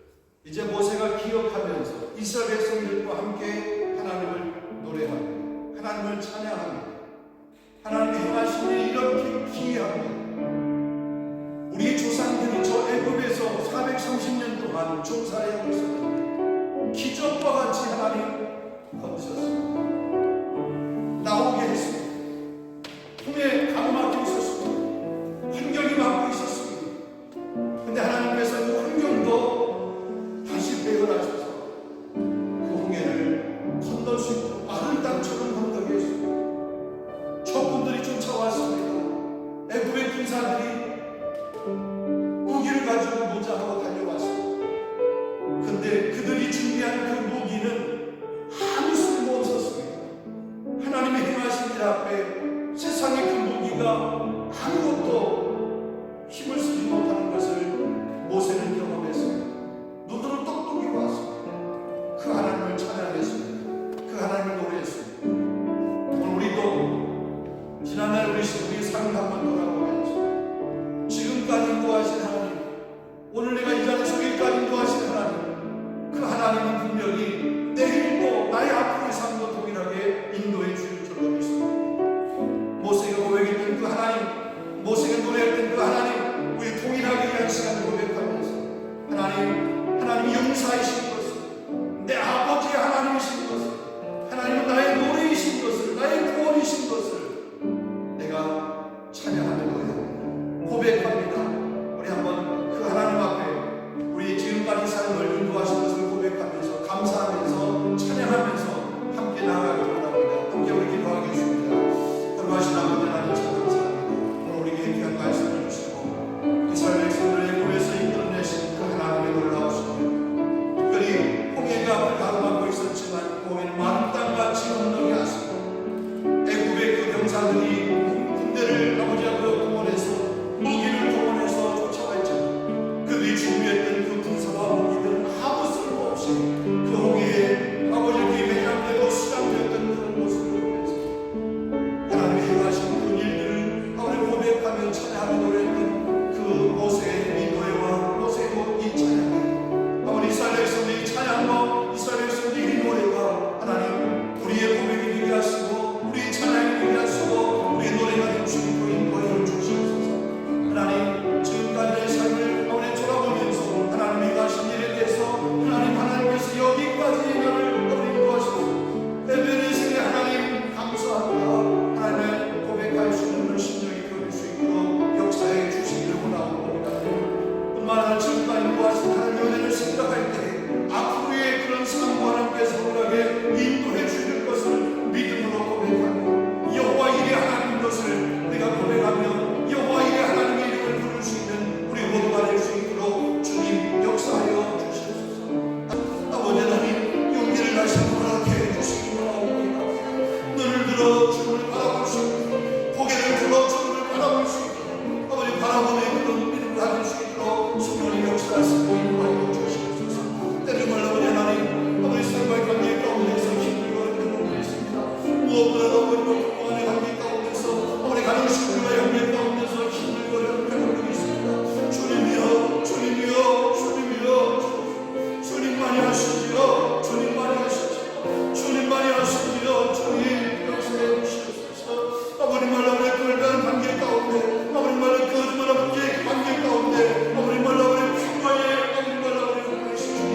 S2: 이제 모세가 기억하면서 이스라엘 백성들과 함께 하나님을 노래하고 하나님을 찬양합니다. 하나님이 행하신 일이 이렇게 기이합니다. 우리 조상들이 저 애굽에서 430년 동안 종살이하고 있었는데 기적과 같이 하나님 거두셨습니다. 나오게 했습니다. 품에 가로막혀 있었습니다. 환경이 막고 있었습니다. 근데 하나님께서 그 환경도 다시 배열하셔서 그 홍해를 건널 수 있도록 마른 땅처럼 건너게 했습니다. 적군들이 쫓아왔습니다. 애굽의 군사들이 무기를 가지고 모자하고 달려왔습니다. 근데 그들이 준비한 그 무기는 아무 쓸모 없었습니다. 하나님의 행하신 일 앞에 세상의 그 무기가 아무것도 힘을 쓰지 못하는 것을 모세는 경험했습니다. 눈으로 똑똑히 봤습니다. 그 하나님을 찬양했습니다. 그 하나님을 노래했습니다. 오늘 우리도 지난날 우리의 삶을 한번 돌아보면서 지금까지 인도하신 하나님, 오늘 내가 이 자리에 서기까지 인도하신 하나님, 그 하나님은 분명히 내일도 나의 앞으로의 삶도 동일하게 인도해 주실 줄로 믿습니다. 모세가 고백했던 그 하나님, 모세가 노래했던 그 하나님, 우리 동일하게 이 시간을 고백하면서 하나님이 용사이신 것을, 내 아버지의 하나님이신 것을, 하나님은 나의 노래이신 것을, 나의 구원이신 것을 내가 찬양하는 거예요. 고백합니다. 우리 한번 그 하나님 앞에 우리 지금까지 삶을 인도하신 것을 고백하면서 감사하면서 찬양하면서 함께 나아가기를 원합니다. 함께 우리 기도하겠습니다. 거룩하신 아버지 하나님 참 감사합니다. 오늘 우리에게 귀한 말씀을 주시고 이스라엘 백성들의 애굽에서 이끌어내신 그 하나님의 놀라우신 특별히 홍해가 앞을 가로막고 있었지만 그 홍해는 마른 땅같이 건너게 하시고 애굽의 그 병사들이 군대를 아버지 앞으로 동원해서 무기를 동원해서 쫓아왔지만 그들이 준비했던 그 군사와 무기들은 아무 쓸모없이 그 홍해에 아버지 그 매장되고 수장되었던 그런 모습을 보면서 하나님의 행하신 그 일들을 아버지 고백하며 찬양하며 노래했던 그 모세의 이 노래와 모세의 이 찬양이 아버지 이스라엘 백성들의 이 찬양과 이스라엘 백성들의 이 노래가 하나님 우리의 고백이 되게 하시고 우리의 찬양이 되게 하시고 우리의 노래가 되게 주시고 인도하여 주시옵소서. 하나님 지금까지의 삶을 아버지 돌아보면서 하나님이 하신 일에 대해서 하나님께서 여기까지 나를 인도하시고 에베네셀의 하나님 감사합니다. 하나님의 고백할 수 있는 심령이 그릴 수 있도록 역사해 주시기를 원하옵니다. 뿐만 아니라 지금까지 인도하신 하나님의 은혜를 생각할 때 앞으로의 그런 삶과 하나님께서 우리에게 인도해 주실 것을 믿음으로 고백하며 여호와 일의 하나님 것을 우리가 고백하며 여호와 일의 하나님의 이름을 부를 수 있는 우리 모두가 될 수 있도록 주님 역사하여 주시옵소서. 아버지 하나님 용기를 다시 허락해 주시기 바랍니다. 눈을 들어 주님을 바라볼 수 있고 고개를 들어 주님을 바라볼 수 있고 아버지 바라보는 그런 믿음을 가질 수 있도록 성령의 역사하시고 인도하여 주시옵소서. 때를 아버지 하나님 아버지 삶과의 관계 가운데서 힘들고 어려움을 있습니다. 무엇보다도 아버지 동안의 관계 가운데서 아버지 가정 식구와의 관계 가운데서 힘들고 어려움을 있습니다. 주님이여 주님이여 주님이여 주님만이 하시지요. 주님만이 하시지요. 주님만이 하시지요. 주님 역사해 주시옵소서. 아버지 말로 아버지 그럴까한 관계 가운데 아버지 말로 거짓말 아버지의 관계 가운데 아버지 말로 아버지 평강의 아버지 말로 아버지 왕이신 주님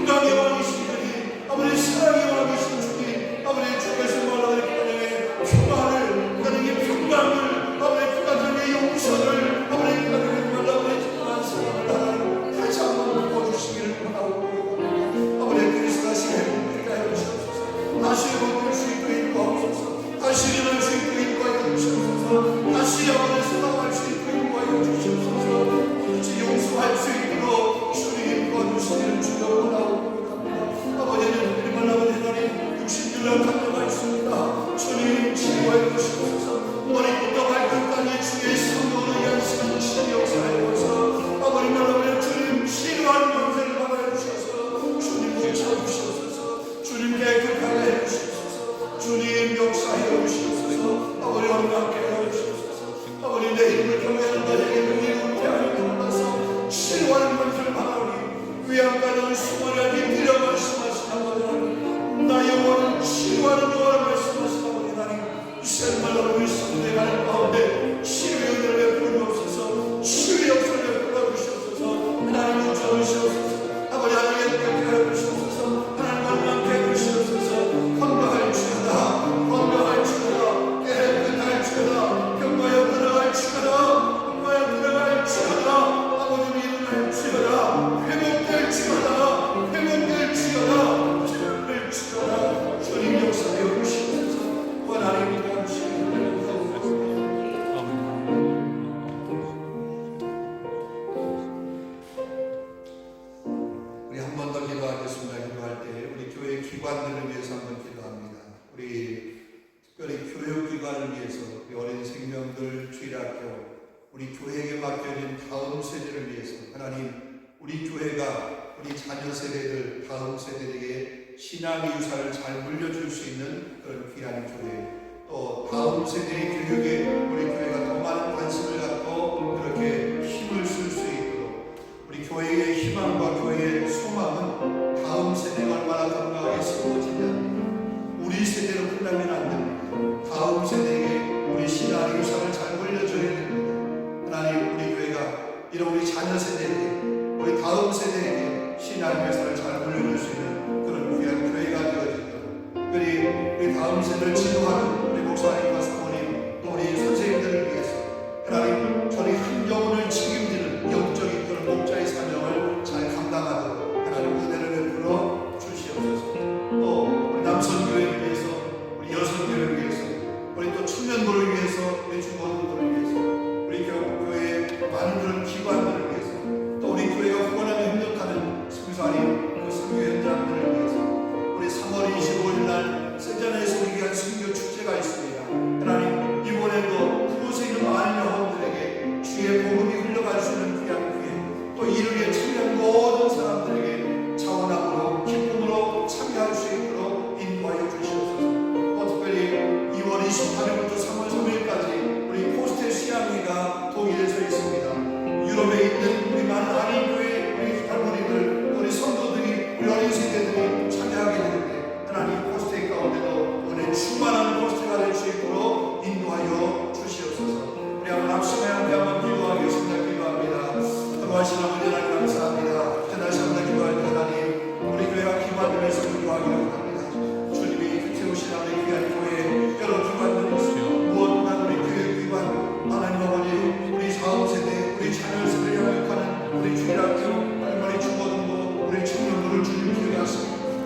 S2: 평강의 왕이신 주님 아버지 사랑의 왕이신 주님 아버지 주께서 말로 아버지 가정의 평강을 가정의 평강을 아버지 가정의 용서를 아버지 가정의 말로 아버지 정말 사랑을 하나님 다시 한번 보여주시기를 바라옵니다. 기도하겠습니다. 기도할 때 우리 교회 기관들을 위해서 한번 기도합니다. 우리 특별히 교육기관을 위해서 우리 어린 생명들 주일학교 우리 교회에게 맡겨진 다음 세대를 위해서 하나님 우리 교회가 우리 자녀 세대들 다음 세대에게 신앙의 유산을 잘 물려줄 수 있는 그런 귀한 교회 또 다음 세대의 교육에 우리 교회가 더 많은 관심을 갖고 그렇게 힘을 쓸 수 있도록 우리 교회의 희망과 교회의 소망은 다음 세대가 얼마나 건강하게 세워지냐 우리 세대로 끝나면 안 됩니다. 다음 세대에게 우리 신앙의 유산을 잘 물려줘야 됩니다. 하나님 우리 교회가 이런 우리 자녀 세대에게 우리 다음 세대에게 신앙의 유산을 잘 물려줄 수 있는 그런 귀한 교회가 되어지도록 특별히 우리 다음 세대를 지도하는 우리 목사님과 사모님 또 우리 선생님들을 위해서 하나님 저희 한 영혼을 책임지는 영적인 그런 목자의 사명을 잘 감당하도록 하나님 은혜를 베풀어 주시옵소서. 또 우리 남성교회를 위해서 우리 여성교회를 위해서 우리 또 청년부를 위해서 우리 중고등부를 위해서 우리 교회의 많은 그런 기관들을 위해서 또 우리 교회가 후원하며 협력하는 선교사님 그 선교 현장들을 위해서 우리 3월 25일 날 세전에서 우리 위한 선교 축제가 있습니다. 하나님 이번에도 그곳에 있는 많은 영혼들에게 주의 복음이 흘러갈 수 있는 귀한 교회 또 이를 위해 참여한 모든 사람들에게 자원함으로 기쁨으로 참여할 수 있도록 인도하여 주시옵소서. 또 특별히 2월 28일부터 3월 3일까지 우리 포스트 수양회가 독일에서 있습니다. 유럽에 있는 우리 많은 한인교회 우리 할머니들 우리 성도들이 우리 어린 세대들이 참여하게 되는데 하나님 포스트 가운데도 오늘 충만한 포스트가 될 수 있도록 인도하여 주시옵소서. 우리 한번 앞서에 한번 기도하겠습니다. 기도합니다. 거룩하신 아버지 하나님 감사합니다. 다시 한번 기도할 때 하나님 우리 교회가 기관들에서 기도하기를 원합니다. 주님이 세우신 하나님 귀한 교회 여러 기관들이 있으며 무엇보다 우리 교회 기관 하나님 아버지 우리 사업 세대 우리 자녀 세대를 양육하는 우리 주일학교 할머니 중고등부 우리 청년부를 주님 기억하시고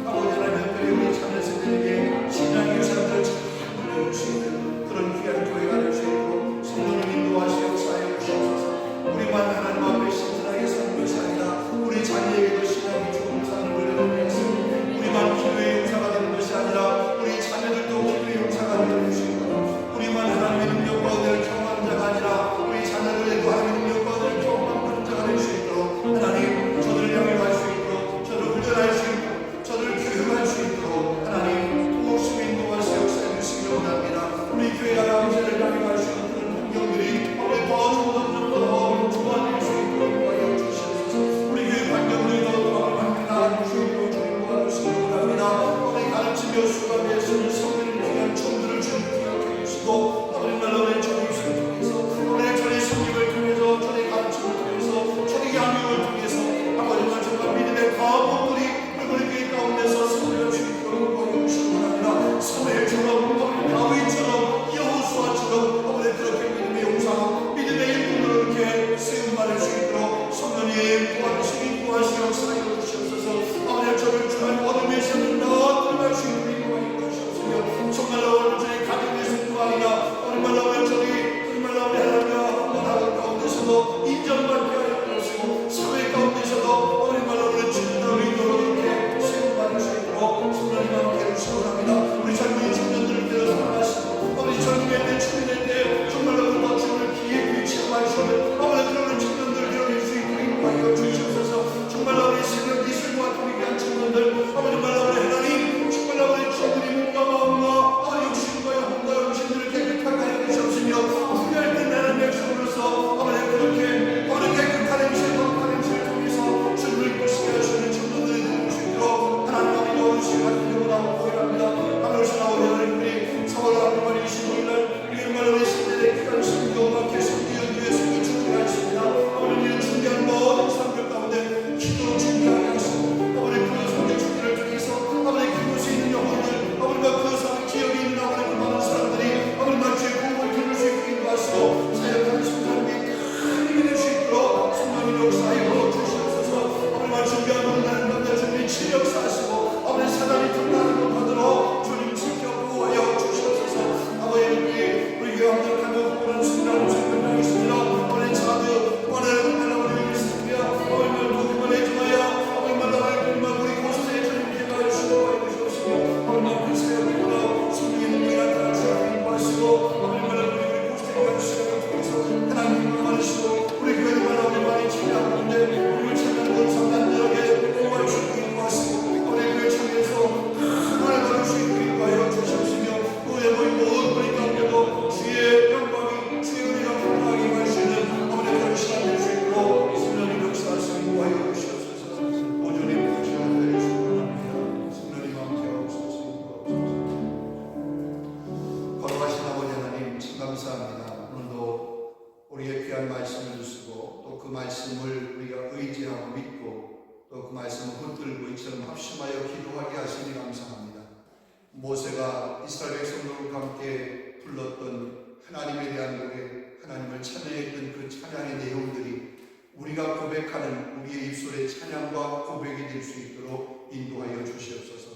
S2: 모세가 이스라엘 백성들과 함께 불렀던 하나님에 대한 노래, 하나님을 찬양했던 그 찬양의 내용들이 우리가 고백하는 우리의 입술의 찬양과 고백이 될 수 있도록 인도하여 주시옵소서.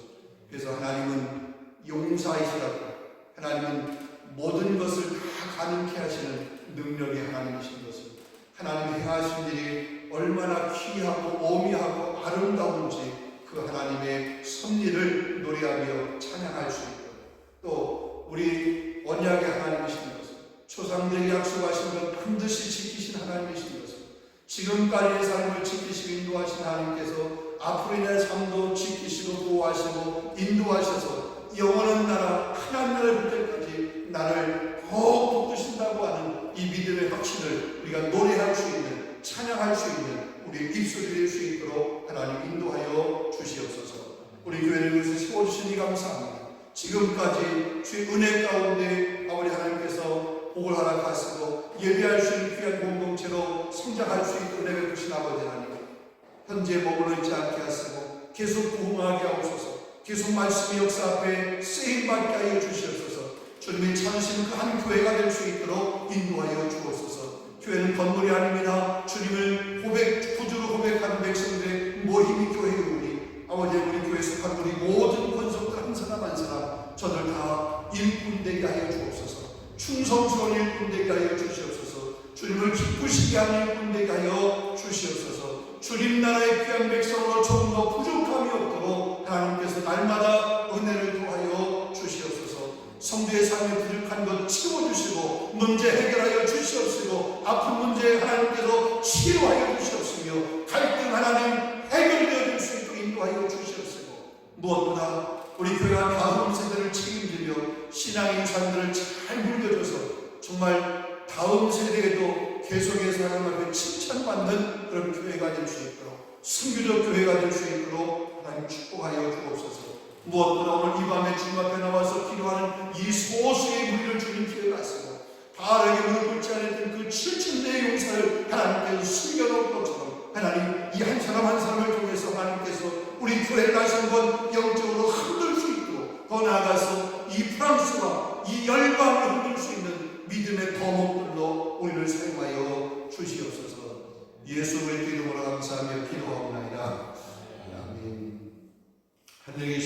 S2: 그래서 하나님은 용사이시라고, 하나님은 모든 것을 다 가능케 하시는 능력의 하나님이신 것을, 하나님이 행하신 일이 얼마나 귀하고 오미하고 아름다운지 그 하나님의 섭리를 노래하며 찬양할 수 있도록, 또 우리 언약의 하나님이신 것을, 조상들에게 약속하신 것 반드시 지키신 하나님이신 것을, 지금까지의 삶을 지키시고 인도하신 하나님께서 앞으로의 내 삶도 지키시고 보호하시고 인도하셔서 영원한 나라 하나님 나라에 볼 때까지 나를 더욱 붙드신다고 하는 이 믿음의 확신을 우리가 노래할 수 있는, 찬양할 수 있는 우리의 입술이 될 수 있도록 하나님 인도하여 주시옵소서. 우리 교회를 위해서 세워주시니 감사합니다. 지금까지 주의 은혜 가운데 아버지 하나님께서 복을 허락하시고 예배할 수 있는 귀한 공동체로 성장할 수 있도록 은혜 베푸신 아버지 하나님, 현재 머물러 있지 않게 하시고 계속 부흥하게 하옵소서. 계속 말씀의 역사 앞에 쓰임받게 하여 주시옵소서. 주님이 찾으시는 그 한 교회가 될 수 있도록 인도하여 주옵소서. 교회는 건물이 아닙니다. 주님을 구주로 고백하는 백성들의 모임이 교회이오니 아버지, 우리 교회에 속한 우리 모든 권속들 한 사람 한 사람 저들 다 일꾼 되게 하여 주옵소서. 충성스러운 일꾼 되게 하여 주시옵소서. 주님을 기쁘시게 하는 일꾼 되게 하여 주시옵소서. 주님 나라의 귀한 백성으로 조금 더 부족함이 없도록 하나님께서 날마다 은혜를 더하여 주시옵소서. 성도의 삶에 부족한 것 채워주시고 문제 해결하여 주시옵시고 아픈 문제 하나님께서 치료하여 주시옵시며 갈등 하나님 해결되어 줄 수 있도록 인도하여 주시옵시고 무엇보다 우리 교회와 다음 세대를 책임지며 신앙의 유산들을 잘 물려줘서 정말 다음 세대에도 계속해서 하나님 앞에 칭찬받는 그런 교회가 될 수 있도록, 선교적 교회가 될 수 있도록 하나님 축복하여 주옵소서. 무엇보다 오늘 이 밤에 주님 앞에 나와서 기도하는 이 소수의 무리를 주님 기억하시고 바알에게 무릎 꿇지 않았던 그 7,000대의 용사를 하나님께서 숨겨놓을 것처럼 하나님 이 한 사람 한 사람을 통해서 하나님께서 우리 교회를 다시 한번 영적으로 흔들 수 있도록, 더 나아가서 이 프랑스와 이 열방을 흔들 수 있는 믿음의 거목들로 우리를 사용하여 주시옵소서. 예수의 이름으로 감사하며 기도하옵나이다. 아멘. 하늘에